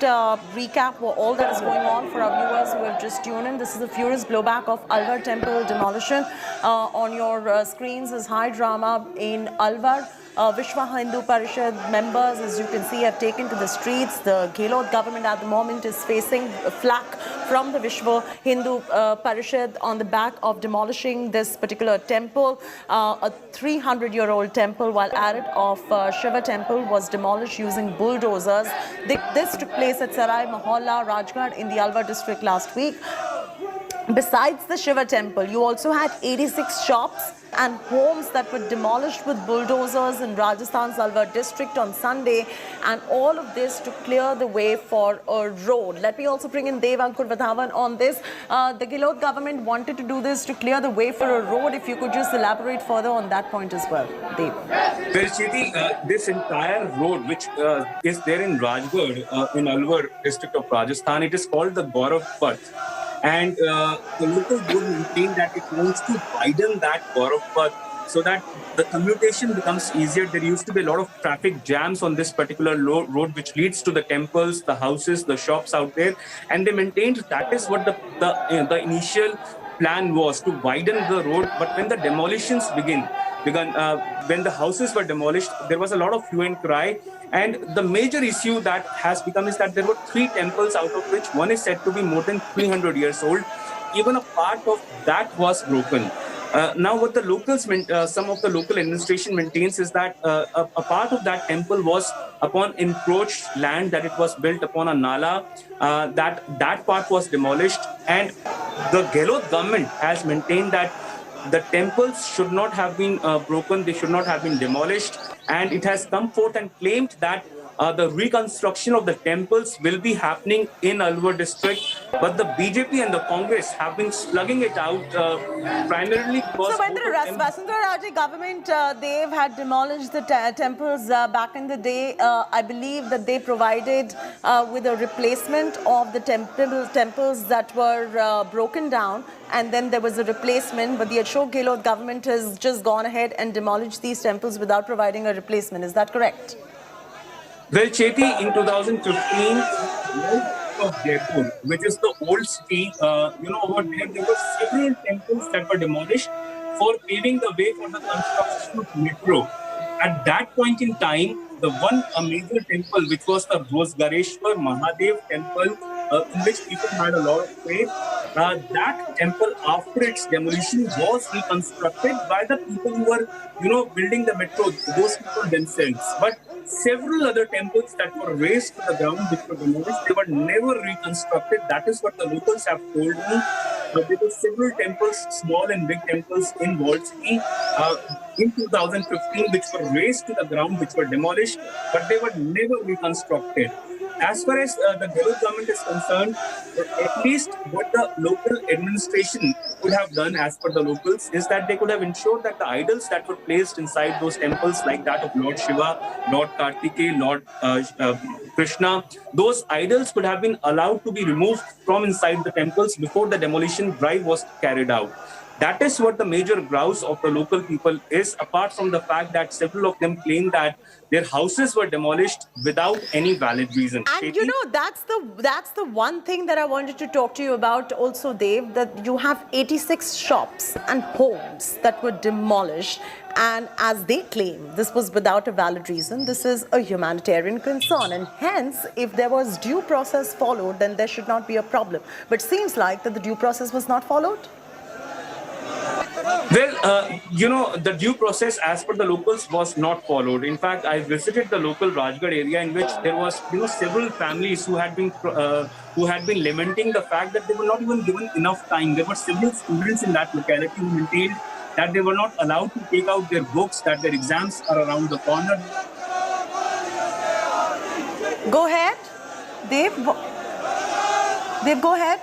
recap all that is going on for our viewers who have just tuned in. This is the furious blowback of Alwar temple demolition. On your screens is high drama in Alwar. Vishwa Hindu Parishad members, as you can see, have taken to the streets. The Gehlot government at the moment is facing flack from the Vishwa Hindu Parishad on the back of demolishing this particular temple. A 300-year-old temple, while added of Shiva temple, was demolished using bulldozers. This took place at Sarai Mohalla, Rajgarh in the Alwar district last week. Besides the Shiva temple, you also had 86 shops and homes that were demolished with bulldozers in Rajasthan Alwar district on Sunday, and all of this to clear the way for a road. Let me also bring in Dev Ankur Vadhavan on this. The Gehlot government wanted to do this to clear the way for a road. If you could just elaborate further on that point as well, Dev. Well, Cheti, this entire road which is there in Rajgarh in Alwar district of Rajasthan, it is called the Gaurav Path. And the local board maintained that it wants to widen that Gaurav Path so that the commutation becomes easier. There used to be a lot of traffic jams on this particular road which leads to the temples, the houses, the shops out there. And they maintained that is what the initial plan was, to widen the road. But when the demolitions began, when the houses were demolished, there was a lot of hue and cry. And the major issue that has become is that there were 3 temples, out of which one is said to be more than 300 years old. Even a part of that was broken. Now, what the locals, some of the local administration maintains is that a part of that temple was upon encroached land, that it was built upon a nala, that part was demolished. And the Gehlot government has maintained that the temples should not have been broken, they should not have been demolished. And it has come forth and claimed that the reconstruction of the temples will be happening in Alwar district. But the BJP and the Congress have been slugging it out primarily because... So when the Vasundhara Raje government, they had demolished the temples back in the day, I believe that they provided with a replacement of the temples that were broken down, and then there was a replacement, but the Ashok Gehlot government has just gone ahead and demolished these temples without providing a replacement. Is that correct? Well, Cheti, in 2015, of Jaipur, which is the old city, over there were several temples that were demolished for paving the way for the construction of metro. At that point in time, the one major temple, which was the Rajgarh Mahadev temple, in which people had a lot of faith, that temple, after its demolition, was reconstructed by the people who were, building the metro, those people themselves. But several other temples that were razed to the ground, which were demolished, they were never reconstructed. That is what the locals have told me. There were several temples, small and big temples in Walled City in 2015, which were razed to the ground, which were demolished, but they were never reconstructed. As far as the Gehlot government is concerned, at least what the local administration could have done, as per the locals, is that they could have ensured that the idols that were placed inside those temples, like that of Lord Shiva, Lord Kartikeya, Lord Krishna, those idols could have been allowed to be removed from inside the temples before the demolition drive was carried out. That is what the major grouse of the local people is, apart from the fact that several of them claim that their houses were demolished without any valid reason. And that's the one thing that I wanted to talk to you about also, Dev, that you have 86 shops and homes that were demolished. And as they claim, this was without a valid reason. This is a humanitarian concern. And hence, if there was due process followed, then there should not be a problem. But seems like that the due process was not followed. Well, the due process as per the locals was not followed. In fact, I visited the local Rajgarh area, in which there was, several families who had been lamenting the fact that they were not even given enough time. There were several students in that locality who maintained that they were not allowed to take out their books, that their exams are around the corner. Go ahead, Dev. Dev, go ahead.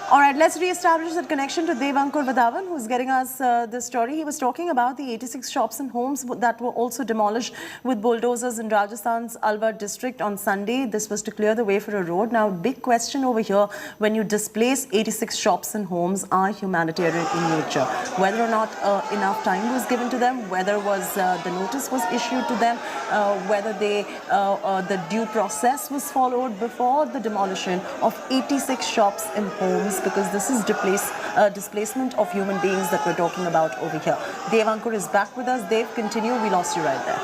All right, let's re-establish that connection to Devankur Vadavan, who's getting us this story. He was talking about the 86 shops and homes that were also demolished with bulldozers in Rajasthan's Alwar district on Sunday. This was to clear the way for a road. Now, big question over here, when you displace 86 shops and homes are humanitarian in nature. Whether or not enough time was given to them, whether the notice was issued to them, whether the due process was followed before the demolition of 86 shops and homes, because this is displacement of human beings that we're talking about over here. Devankur is back with us. Dev, continue. We lost you right there.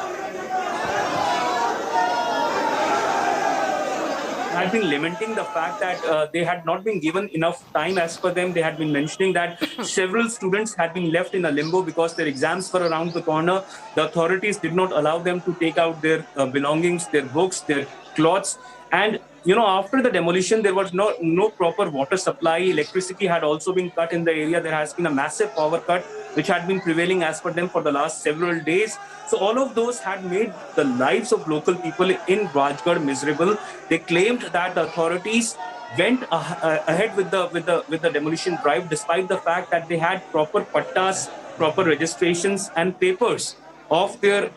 I've been lamenting the fact that they had not been given enough time as per them. They had been mentioning that several students had been left in a limbo because their exams were around the corner. The authorities did not allow them to take out their belongings, their books, their clothes. And after the demolition, there was no proper water supply. Electricity had also been cut in the area. There has been a massive power cut, which had been prevailing as per them for the last several days. So all of those had made the lives of local people in Rajgarh miserable. They claimed that the authorities went ahead with the demolition drive, despite the fact that they had proper pattas, proper registrations and papers of their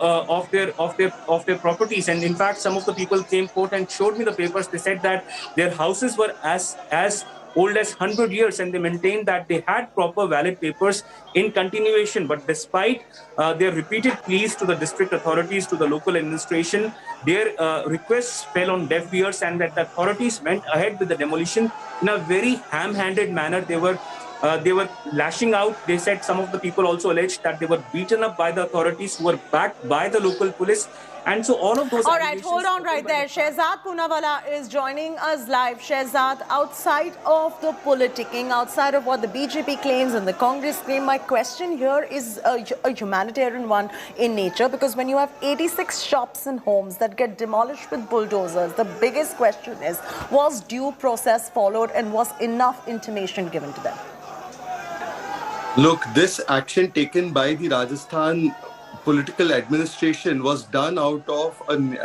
properties. And in fact, some of the people came forth and showed me the papers. They said that their houses were as old as 100 years, and they maintained that they had proper valid papers in continuation. But despite their repeated pleas to the district authorities, to the local administration, their requests fell on deaf ears, and that the authorities went ahead with the demolition in a very ham-handed manner. They were lashing out. They said some of the people also alleged that they were beaten up by the authorities, who were backed by the local police. And so all of those... All right, hold on right there. Shehzad Poonawalla is joining us live. Shehzad, outside of the politicking, outside of what the BJP claims and the Congress claim, my question here is a humanitarian one in nature, because when you have 86 shops and homes that get demolished with bulldozers, the biggest question is, was due process followed and was enough intimation given to them? Look, this action taken by the Rajasthan political administration was done out of an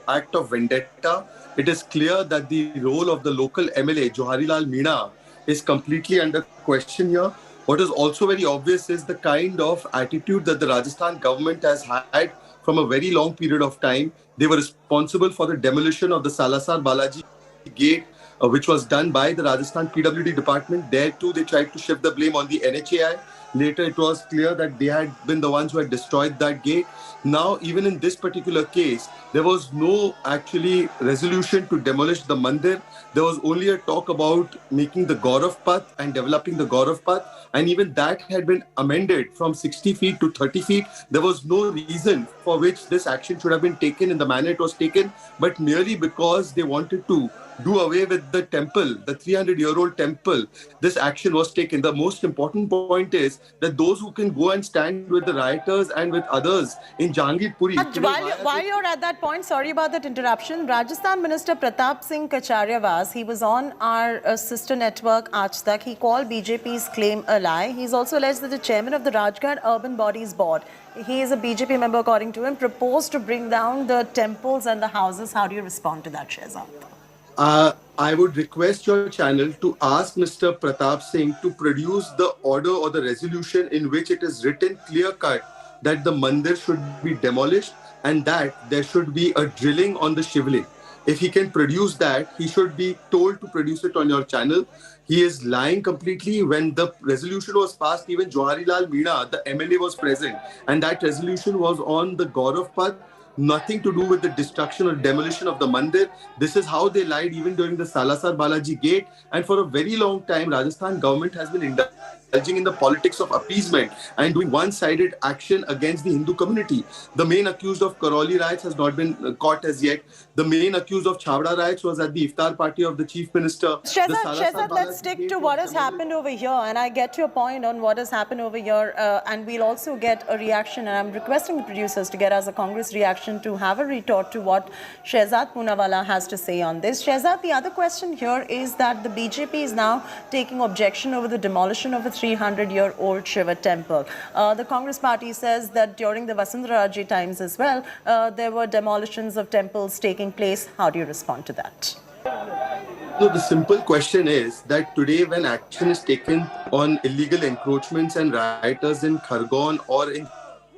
act of vendetta. It is clear that the role of the local MLA, Jawaharlal Meena, is completely under question here. What is also very obvious is the kind of attitude that the Rajasthan government has had from a very long period of time. They were responsible for the demolition of the Salasar Balaji gate, which was done by the Rajasthan PWD department. There too, they tried to shift the blame on the NHAI. Later, it was clear that they had been the ones who had destroyed that gate. Now, even in this particular case, there was no actually resolution to demolish the mandir. There was only a talk about making the Gaurav Path and developing the Gaurav Path. And even that had been amended from 60 feet to 30 feet. There was no reason for which this action should have been taken in the manner it was taken, but merely because they wanted to do away with the temple, the 300-year-old temple, this action was taken. The most important point is that those who can go and stand with the rioters and with others in Jahangirpuri... While you're at that point, sorry about that interruption, Rajasthan Minister Pratap Singh Kacharyawaz, he was on our sister network Aaj Tak. He called BJP's claim a lie. He's also alleged that the chairman of the Rajgarh Urban Bodies Board, he is a BJP member according to him, proposed to bring down the temples and the houses. How do you respond to that, Shehzad? I would request your channel to ask Mr. Pratap Singh to produce the order or the resolution in which it is written clear-cut that the mandir should be demolished and that there should be a drilling on the shivling. If he can produce that, he should be told to produce it on your channel. He is lying completely. When the resolution was passed, even Jawaharlal Meena, the MLA, was present. And that resolution was on the Gaurav Path. Nothing to do with the destruction or demolition of the mandir. This is how they lied even during the Salasar Balaji gate. And for a very long time, Rajasthan government has been indulging in the politics of appeasement and doing one-sided action against the Hindu community. The main accused of Karoli riots has not been caught as yet. The main accused of Chavda riots was at the iftar party of the chief minister. Shehzad, let's stick to what has happened over here. And I get your point on what has happened over here. And we'll also get a reaction. And I'm requesting the producers to get us a Congress reaction to have a retort to what Shehzad Poonawalla has to say on this. Shehzad, the other question here is that the BJP is now taking objection over the demolition of a 300-year-old Shiva temple. The Congress party says that during the Vasundhara Raje times as well, there were demolitions of temples taking place. How do you respond to that? No, the simple question is that today, when action is taken on illegal encroachments and rioters in Khargon or in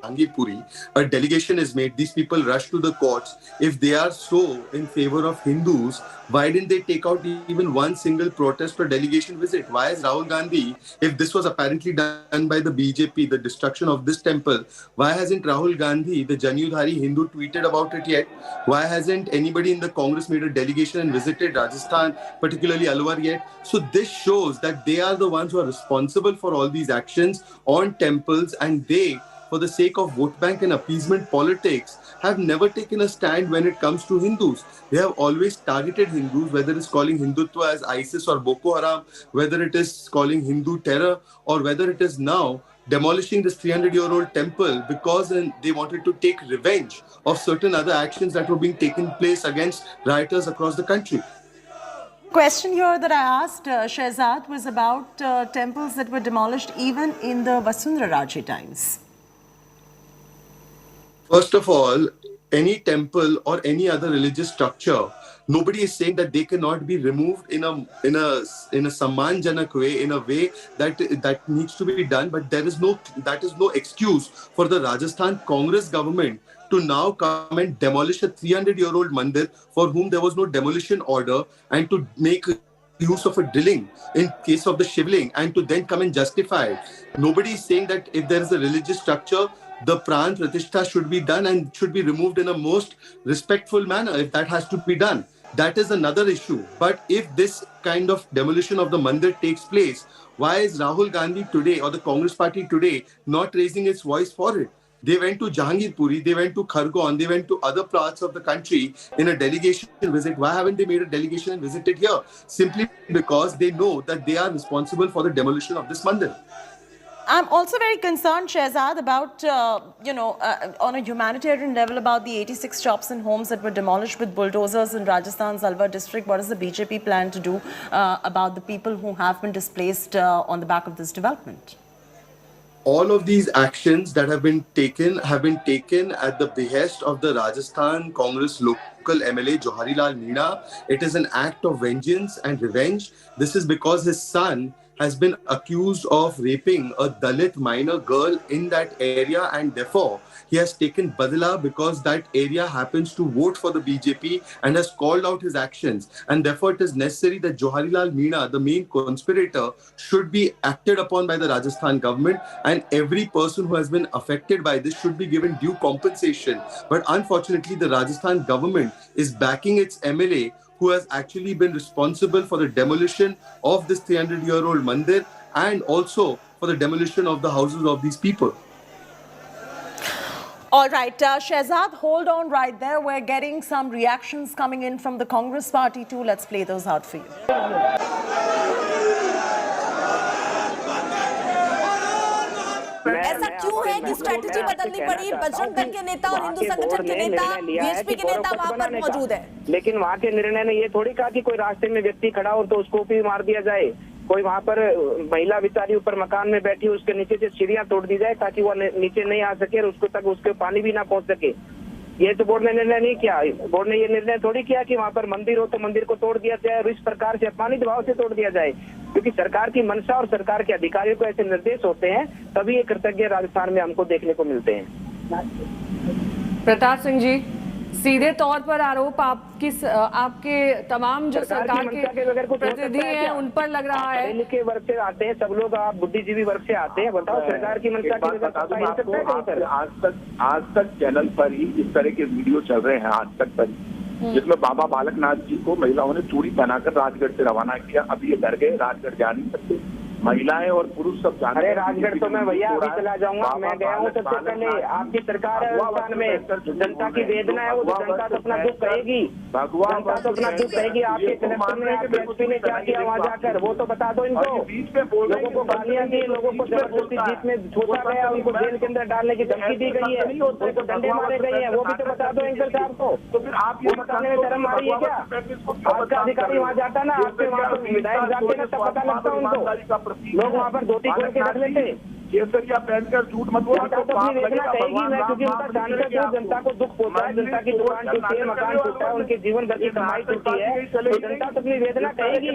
Jahangirpuri, a delegation is made. These people rush to the courts. If they are so in favor of Hindus, why didn't they take out even one single protest or delegation visit? Why is Rahul Gandhi, if this was apparently done by the BJP, the destruction of this temple, why hasn't Rahul Gandhi, the Janyudhari Hindu, tweeted about it yet? Why hasn't anybody in the Congress made a delegation and visited Rajasthan, particularly Alwar yet? So this shows that they are the ones who are responsible for all these actions on temples, and they, for the sake of vote bank and appeasement politics, have never taken a stand when it comes to Hindus. They have always targeted Hindus, whether it's calling Hindutva as ISIS or Boko Haram, whether it is calling Hindu terror, or whether it is now demolishing this 300-year-old temple because they wanted to take revenge of certain other actions that were being taken place against rioters across the country. Question here that I asked Shehzad was about temples that were demolished even in the Vasundhara Raje times. First of all, any temple or any other religious structure, nobody is saying that they cannot be removed in a sammanjanak way, in a way that needs to be done. But that is no excuse for the Rajasthan Congress government to now come and demolish a 300-year-old mandir for whom there was no demolition order, and to make use of a drilling in case of the shivling, and to then come and justify it. Nobody is saying that if there is a religious structure, the pran pratishtha should be done and should be removed in a most respectful manner if that has to be done. That is another issue. But if this kind of demolition of the mandir takes place, why is Rahul Gandhi today, or the Congress party today, not raising its voice for it? They went to Jahangirpuri, they went to Khargon, they went to other parts of the country in a delegation visit. Why haven't they made a delegation and visited here? Simply because they know that they are responsible for the demolition of this mandir. I'm also very concerned, Shehzad, about, on a humanitarian level, about the 86 shops and homes that were demolished with bulldozers in Rajasthan's Alwar district. What does the BJP plan to do about the people who have been displaced on the back of this development? All of these actions that have been taken at the behest of the Rajasthan Congress local MLA Johari Lal Meena. It is an act of vengeance and revenge. This is because his son has been accused of raping a Dalit minor girl in that area, and therefore he has taken badla because that area happens to vote for the BJP and has called out his actions. And therefore it is necessary that Johari Lal Meena, the main conspirator, should be acted upon by the Rajasthan government, and every person who has been affected by this should be given due compensation. But unfortunately, the Rajasthan government is backing its MLA, who has actually been responsible for the demolition of this 300-year-old mandir and also for the demolition of the houses of these people. All right, Shehzad, hold on right there. We're getting some reactions coming in from the Congress party too. Let's play those out for you. ऐसा क्यों है कि strategy बदलनी पड़ी? बजरंग दल के नेता और हिंदू संगठन के नेता, बीजेपी के नेता वहां पर मौजूद है, लेकिन वहां के निर्णय ने ये थोड़ी कहा कि कोई रास्ते में व्यक्ति खड़ा हो तो उसको भी मार दिया जाए। कोई वहां पर महिला बेचारी ऊपर मकान में बैठी, उसके नीचे से सीढ़ियां तोड़ दी जाए ताकि वो नीचे नहीं आ सके और उसको तक उसके पानी भी ना पहुंच सके। ये तो बोर्ड ने निर्णय नहीं किया। बोर्ड ने ये निर्णय थोड़ी किया कि वहां पर मंदिर हो तो मंदिर को तोड़ दिया जाए और इस प्रकार से पानी दबाव से तोड़ दिया जाए, क्योंकि सरकार की मंशा और सरकार के अधिकारियों को ऐसे निर्देश होते हैं, तभी ये कृतज्ञ राजस्थान में हमको देखने को मिलते हैं। प्रताप सिंह जी, सीधे तौर पर आरोप आपके तमाम जो सरकार के प्रतिनिधि हैं उन पर लग रहा है। लिखे वर्ग से आते हैं सब लोग, आप बुद्धिजीवी वर्ग से आते हैं, बताओ सरकार की मंशा की वजह। आज तक चैनल पर ही इस तरह के वीडियो चल रहे हैं, आज तक पर, जिसमें बाबा बालकनाथ जी को महिलाओं ने चूड़ी पहनाकर राजगढ़ से रवाना किया। अब ये डर गए, राजगढ़ जा नहीं सकते, महिलाएं और पुरुष सब जाने। अरे राजगढ़ तो मैं भैया अभी चला जाऊंगा, मैं गया हूँ सबसे पहले। आपकी सरकार है राजस्थान में, जनता की वेदना है, वो जनता तो अपना दुख कहेगी, जनता तो अपना दुख कहेगी। आपके कलेक्टर ने, आपके एसपी ने क्या किया वहाँ जाकर, वो तो बता दो इनको। लोगों को गालियां दी, लोगों को जबरदस्ती जीत में ठोका गया, उनको जेल के अंदर डालने की धमकी दी गई है, उनको डंडे मारे गए हैं, वो भी तो बता दो एंकर साहब को। तो फिर आप ये बताने में शर्म आ रही है क्या? आपका अधिकारी वहाँ जाता ना, आपके वहाँ विधायक जाते ना, तब पता लगता उनको। लोग वहाँ पर धोती खोल के रख लेते। केसरिया पहनकर झूठ मत बोला तो जनता अपनी वेदना कहेगी मैं, क्योंकि उनका सांसद जो जनता को दुख पहुंचा है, जनता की दुकान टूटी है, मकान टूटा है, उनके जीवन भर की कमाई टूटी है, तो जनता तो अपनी वेदना कहेगी।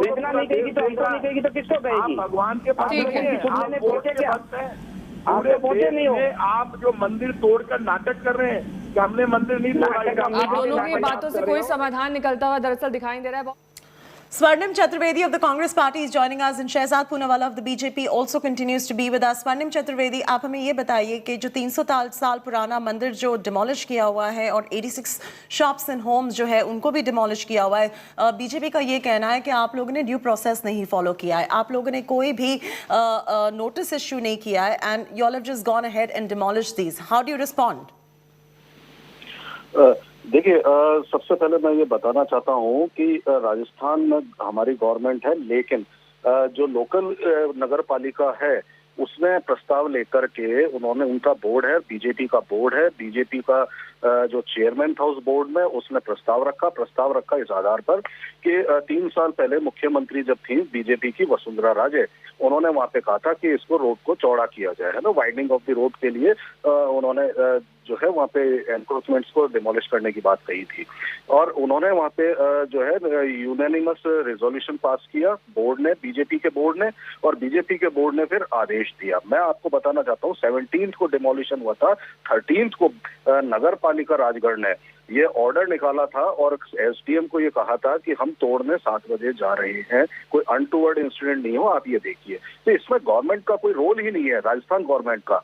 वेदना नहीं कहेगी तो हमको नहीं कहेगी तो किसको कहेगी? भगवान के पास सुनने पहुंचे क्या? आप तो पहुंचे नहीं हो। आप जो मंदिर तोड़कर नाटक कर रहे हैं कि हमने मंदिर नहीं तोड़ा। आप दोनों की बातों से कोई समाधान निकलता हुआ दरअसल दिखाई दे रहा है। Swarnim Chaturvedi of the Congress Party is joining us, and Shehzad Poonawala of the BJP also continues to be with us. Swarnim Chaturvedi, आप हमें ये बताइए कि जो 300 साल पुराना मंदिर जो डिमोलिश किया हुआ है और 86 शॉप्स एंड होम्स जो है उनको भी डिमोलिश किया हुआ है, बीजेपी का ये कहना है कि आप लोगों ने ड्यू प्रोसेस नहीं फॉलो किया है, आप लोगों ने कोई भी नोटिस इश्यू नहीं किया है, and you all have just gone ahead and demolish these. How do you respond? देखिए, सबसे पहले मैं ये बताना चाहता हूँ कि राजस्थान में हमारी गवर्नमेंट है, लेकिन जो लोकल नगर पालिका है उसने प्रस्ताव लेकर के उन्होंने, उनका बोर्ड है, बीजेपी का बोर्ड है, बीजेपी का जो चेयरमैन था उस बोर्ड में, उसने प्रस्ताव रखा इस आधार पर कि 3 साल पहले मुख्यमंत्री जब थी बीजेपी की वसुंधरा राजे, उन्होंने वहां पे कहा था कि इसको रोड को चौड़ा किया जाए, है ना, वाइडनिंग ऑफ द रोड के लिए उन्होंने जो है वहाँ पे एनक्रोचमेंट्स को डिमोलिश करने की बात कही थी, और उन्होंने वहाँ पे जो है यूनानिमस रेजोल्यूशन पास किया बोर्ड ने, बीजेपी के बोर्ड ने, और बीजेपी के बोर्ड ने फिर आदेश दिया। मैं आपको बताना चाहता हूँ 17th को डिमोलिशन हुआ था, 13th को नगर पालिका राजगढ़ ने ये ऑर्डर निकाला था और एसडीएम को ये कहा था कि हम तोड़ने 7 बजे जा रहे हैं, कोई अनटूवर्ड इंसिडेंट नहीं हो, आप ये देखिए। तो इसमें गवर्नमेंट का कोई रोल ही नहीं है, राजस्थान गवर्नमेंट का,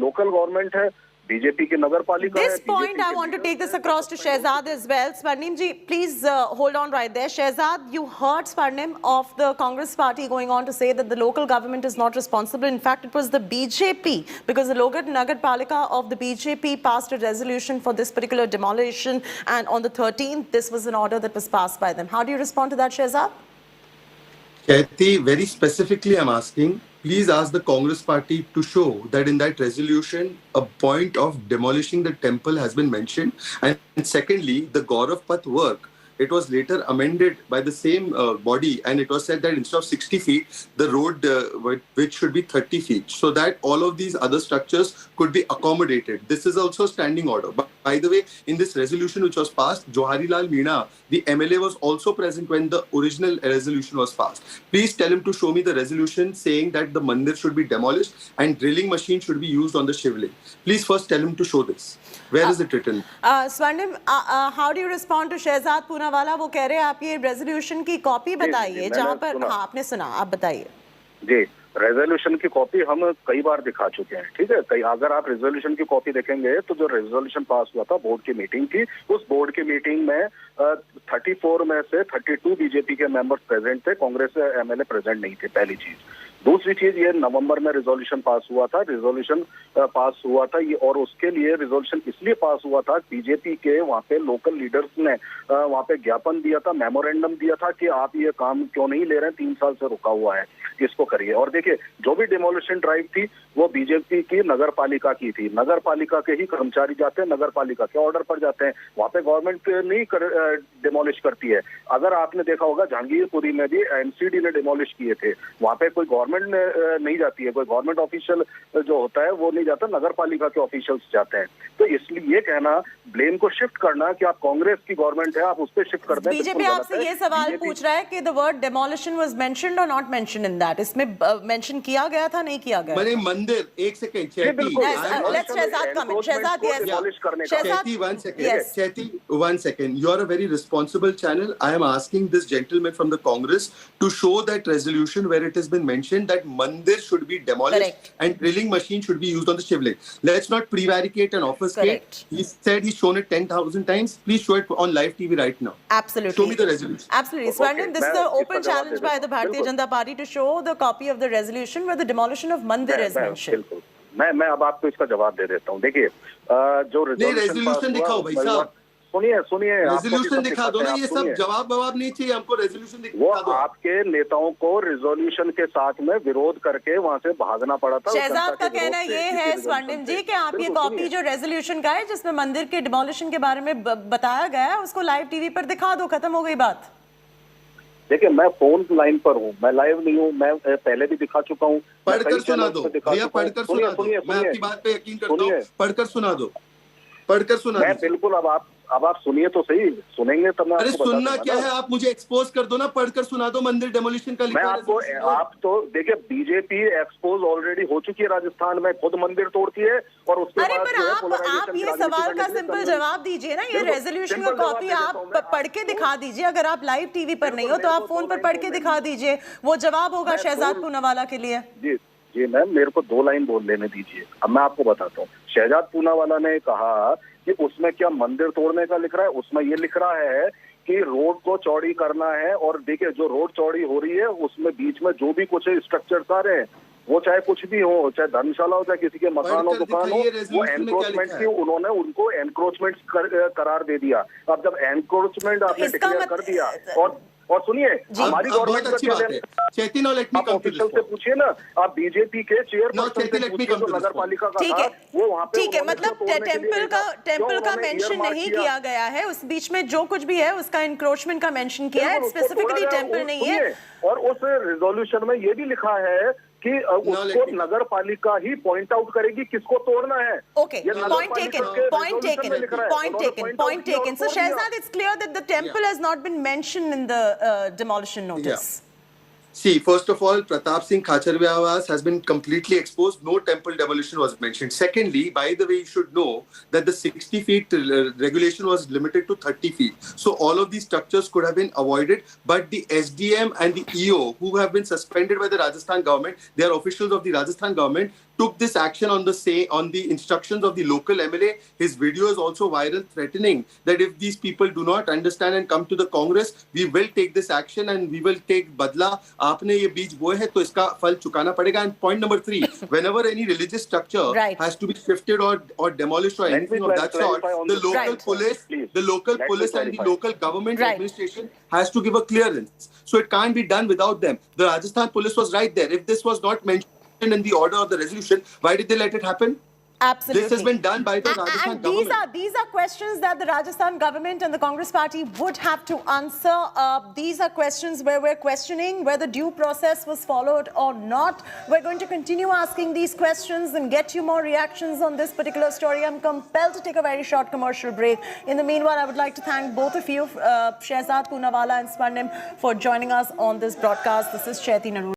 लोकल गवर्नमेंट है, बीजेपी की नगर पालिका है। This point I want to take this across to Shehzad as well. Swarnim ji, please hold on right there. Shehzad, you heard Swarnim of the Congress Party going on to say that the local government is not responsible. In fact, it was the BJP, because the local Nagar Palika of the BJP passed a resolution for this particular demolition, and on the 13th, this was an order that was passed by them. How do you respond to that, Shehzad? Kaiti, very specifically I'm asking, please ask the Congress Party to show that in that resolution a point of demolishing the temple has been mentioned, and secondly the Gaurav Path work, it was later amended by the same body, and it was said that instead of 60 feet the road which should be 30 feet, so that all of these other structures could be accommodated. This is also a standing order. But by the way, in this resolution which was passed, Johari Lal Meena, the MLA, was also present when the original resolution was passed. Please tell him to show me the resolution saying that the mandir should be demolished and drilling machine should be used on the shivling. Please first tell him to show this. Where is it written? Swarnim, how do you respond to Shehzad Poonawala? वो कह रहे हैं आप ये resolution की copy बताइए जहाँ पर, हाँ आपने सुना, आप बताइए। जी, रेजोल्यूशन की कॉपी हम कई बार दिखा चुके हैं, ठीक है। अगर आप रेजोल्यूशन की कॉपी देखेंगे तो जो रेजोल्यूशन पास हुआ था बोर्ड की मीटिंग थी, उस बोर्ड की मीटिंग में 34 में से 32 बीजेपी के मेंबर्स प्रेजेंट थे, कांग्रेस एमएलए प्रेजेंट नहीं थे, पहली चीज। दूसरी चीज, ये नवंबर में रिजोल्यूशन पास हुआ था, ये, और उसके लिए रिजोल्यूशन इसलिए पास हुआ था, बीजेपी के वहाँ पे लोकल लीडर्स ने वहाँ पे ज्ञापन दिया था, मेमोरेंडम दिया था कि आप ये काम क्यों नहीं ले रहे हैं, 3 साल से रुका हुआ है, इसको करिए। और देखिए, जो भी डिमोलिशन ड्राइव थी वो बीजेपी की नगर पालिका की थी, नगर पालिका के ही कर्मचारी जाते हैं, नगर पालिका के ऑर्डर पर जाते हैं, वहाँ पे गवर्नमेंट नहीं डिमोलिश करती है। अगर आपने देखा होगा जहांगीरपुरी में भी एमसीडी ने डिमोलिश किए थे, वहाँ पे कोई गवर्नमेंट नहीं जाती है, कोई गवर्नमेंट ऑफिशियल जो होता है वो नहीं जाता, नगर पालिका के ऑफिशियल्स जाते हैं। तो इसलिए ये कहना, ब्लेम को शिफ्ट करना कि आप कांग्रेस की गवर्नमेंट है आप उस पर शिफ्ट कर दें। बीजेपी आपसे ये सवाल पूछ रहा है कि the word demolition was mentioned और नॉट मेंशन्ड इन दैट, इसमें मेंशन किया गया था, नहीं किया गया? मैंने मंदिर, एक second Chaiti, let's Shehzad come in. Shehzad, yes. Chaiti, 1 second. Yes. Chaiti, 1 second. You are a very responsible channel. I am asking this gentleman from the Congress to show that resolution where it has been mentioned that mandir should be demolished. Correct. And drilling machine should be used on the shivling. Let's not prevaricate and obfuscate. He said he's shown it 10,000 times. Please show it on live TV right now. Absolutely. Show me the resolution. Absolutely. Swarnim, this is an open challenge by the Bharatiya Janata Party to show the copy of the resolution where the demolition of mandir is mentioned. मैं अब आपको इसका जवाब दे देता हूँ। देखिए, जो resolution दिखाओ भाई साहब, सुनिए रेजोल्यूशन दिखा दो ना, ये सब जवाब नहीं चाहिए हमको, रेजोल्यूशन दिखा दो। वो आपके नेताओं को रेजोल्यूशन के साथ में विरोध करके वहाँ से भागना पड़ा था। शहजाद का कहना ये है स्वर्णिम जी कि आप ये कॉपी जो रेजोल्यूशन का है जिसमें मंदिर के डिमोलिशन के बारे में बताया गया है उसको लाइव टीवी पर दिखा दो, खत्म हो गई बात। देखिए मैं फोन लाइन पर हूँ, मैं लाइव नहीं हूँ, मैं पहले भी दिखा चुका हूँ। पढ़कर सुना दो भैया, पढ़कर सुना दो। मैं आपकी बात पे यकीन करता हूँ, पढ़कर सुना दो, पढ़कर सुना मैं दीजिए। बिल्कुल। अब आप सुनिए तो सही, सुनेंगे तब मैं अरे आपको बता सुनना दूंगा क्या ना। है, आप मुझे एक्सपोज कर दो ना, पढ़कर सुना दो। मंदिर डेमोलिशन का मैं लिखा है आपको, resolution में। आप तो देखिए बीजेपी एक्सपोज ऑलरेडी हो चुकी है राजस्थान में, खुद मंदिर तोड़ती है और उसके अरे बाद पर जो है आप polarization की ये राजनीति सवाल करने का के लिए सिंपल संघर्ष। जवाब दीजिए ना। ये बिल्कुल, रेजोल्यूशन का सिंपल जवाब कॉपी दे देता आप हूं मैं पढ़ के आपको। दिखा दीजिए। अगर आप लाइव टीवी पर नहीं हो तो बिल्कुल, आप मेरे को फोन दो पर लाइन पढ़ के बोलने दिखा दीजिए, वो जवाब होगा मैं शहजाद दो- पूनावाला के लिए। जी जी मैम, मेरे को 2 लाइन बोल लेने दीजिए। अब मैं आपको बताता हूँ, शहजाद पूनावाला ने कहा कि उसमें क्या मंदिर तोड़ने का लिख रहा है, उसमें ये लिख रहा है कि रोड को चौड़ी करना है। और देखिए जो रोड चौड़ी हो रही है उसमें बीच में जो भी कुछ स्ट्रक्चर्स आ रहे हैं, वो चाहे कुछ भी हो, चाहे धर्मशाला हो, चाहे किसी के मकान हो, पढ़कर दुकान हो, दिखाइए वो resolution में क्या एनक्रोचमेंट लिखा की, है। उन्होंने उनको एनक्रोचमेंट करार दे दिया। अब जब एनक्रोचमेंट आपने इसका डिक्लेयर कर दिया, और सुनिए हमारी अब बहुत गवर्नमेंट अच्छी बात है। चेती, now let me आप come to ऑफिशियल this से point. पूछिए ना, आप बीजेपी के Now, चेयरपर्सन Chaiti, से let me पूछिए come जो to this नगर point. पालिका का ठीक था, है, वो वहाँ पे ठीक है, उन्होंने मतलब क्यों तोड़ने के लिए टेम्पल का उन्होंने मेंशन earmark नहीं किया गया है। उस बीच में जो कुछ भी है उसका इंक्रोचमेंट का मेंशन किया है, बिल्कुल, उसको तोड़ा स्पेसिफिकली गया। टेम्पल नहीं है। सुनिए, और उस रिजोल्यूशन में ये भी लिखा है कि उसको let me- नगर पालिका ही पॉइंट आउट करेगी किसको तोड़ना है। Okay, ये नगर point पालिका taken, के point resolution taken, में लिख रहा है। point उन्होंने taken, point out point किया और taken. So तोड़ दिया। Shehzad, it's clear that the temple has not been mentioned in the demolition notice. See, first of all, Pratap Singh Khacharviawas has been completely exposed. No temple demolition was mentioned. Secondly, by the way, you should know that the 60 feet regulation was limited to 30 feet. So all of these structures could have been avoided. But the SDM and the EO, who have been suspended by the Rajasthan government, they are officials of the Rajasthan government, took this action on the instructions of the local MLA. His video is also viral, threatening that if these people do not understand and come to the Congress, we will take this action and we will take badla. आपने ये बीज बोए है तो इसका फल चुकाना पड़ेगा. And point number 3, whenever any religious structure Right. has to be shifted or demolished or Let anything me of that sort, clarify on the this local Right. police, Please. the local Let me police and the clarify. local government Right. administration has to give a clearance. So it can't be done without them. The Rajasthan police was right there. If this was not mentioned in the order of the resolution, why did they let it happen? Absolutely. This has been done by the Rajasthan And government. these are questions that the Rajasthan government and the Congress party would have to answer. These are questions where we're questioning whether due process was followed or not. We're going to continue asking these questions and get you more reactions on this particular story. I'm compelled to take a very short commercial break. In the meanwhile, I would like to thank both of you, Shehzad Poonawala and Swarnim, for joining us on this broadcast. This is Chaiti Narula.